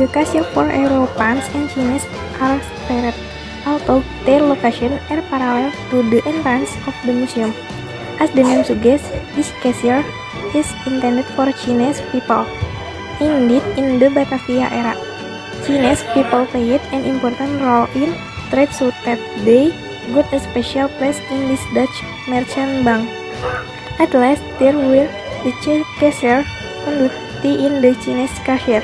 The cashier for Europeans and Chinese are spared, although their locations are parallel to the entrance of the museum. As the name suggests, this cashier is intended for Chinese people. Indeed, in the Batavia era, Chinese people played an important role in trade so that they got a special place in this Dutch merchant bank. At last, there were the cashier on duty in the Chinese cashier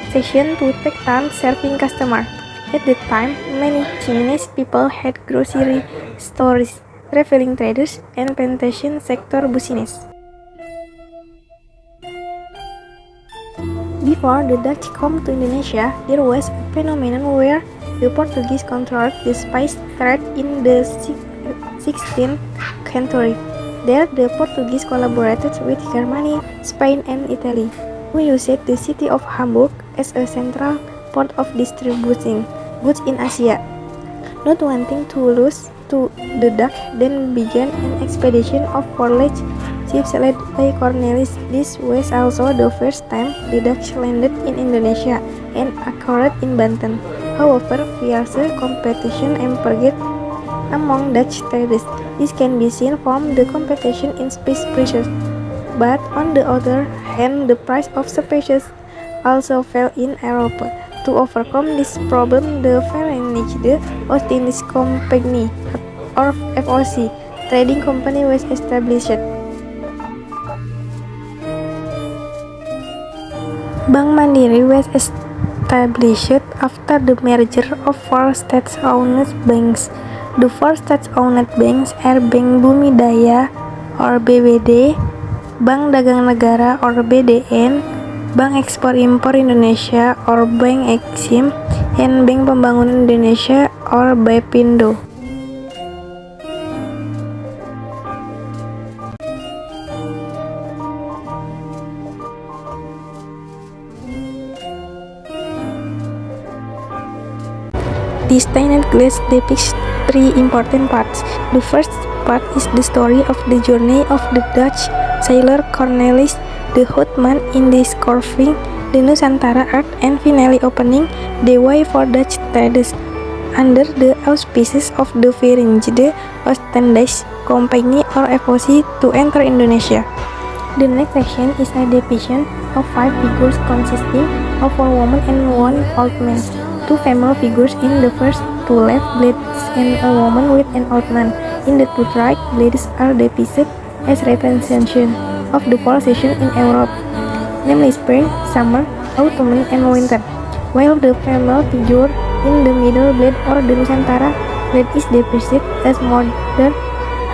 section to take turns serving customers. At that time, many Chinese people had grocery stores, traveling traders, and plantation sector business. Before the Dutch came to Indonesia, there was a phenomenon where the Portuguese controlled the spice trade in the 16th century. There, the Portuguese collaborated with Germany, Spain, and Italy, who used the city of Hamburg as a central port of distributing goods in Asia. Not wanting to lose to the Dutch, then began an expedition of 4 large ships led by Cornelis. This was also the first time the Dutch landed in Indonesia and anchored in Banten. However, fierce competition emerged among Dutch traders. This can be seen from the competition in spice prices. But on the other hand, the price of spices also fell in Europe. To overcome this problem, the Verenigde Oostindische Compagnie, or FOC, trading company was established. Bank Mandiri was established after the merger of 4 state-owned banks. The 4 state-owned banks are Bank Bumi Daya or BBD, Bank Dagang Negara or BDN, Bank Ekspor Impor Indonesia or Bank Eksim, and Bank Pembangunan Indonesia or BPINDO. This stained glass depicts 3 important parts. The first part is the story of the journey of the Dutch sailor Cornelis de Houtman in discovering the Nusantara earth and finally opening the way for Dutch traders under the auspices of the Verenigde Oostindische Compagnie or FOC to enter Indonesia. The next section is a depiction of 5 figures consisting of 4 women and 1 old man. 2 female figures in the first 2 left blades and a woman with an old man. In the 2 right blades are depicted as representation of the 4 seasons in Europe, namely spring, summer, autumn, and winter, while the female figure in the middle blade or the Nusantara blade is depicted as modern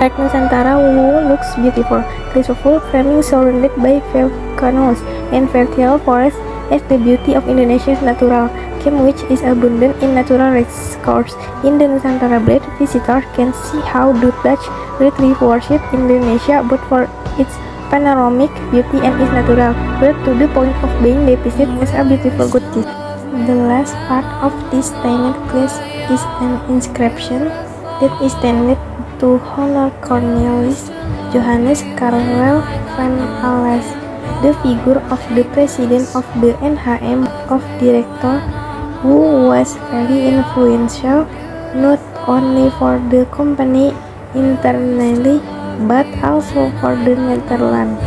Red Nusantara who looks beautiful, graceful, framing surrounded by volcanoes and fertile forests as the beauty of Indonesia's natural game, which is abundant in natural resources. In the Nusantara blade, visitors can see how the Dutch greatly worship Indonesia both for its panoramic beauty and its natural birth to the point of being depicted as a beautiful goddess. The last part of this stained glass is an inscription that is intended to honor Cornelis Johannes Carwel van Alles, the figure of the president of the NHM of director, who was very influential not only for the company internally but also for the Netherlands.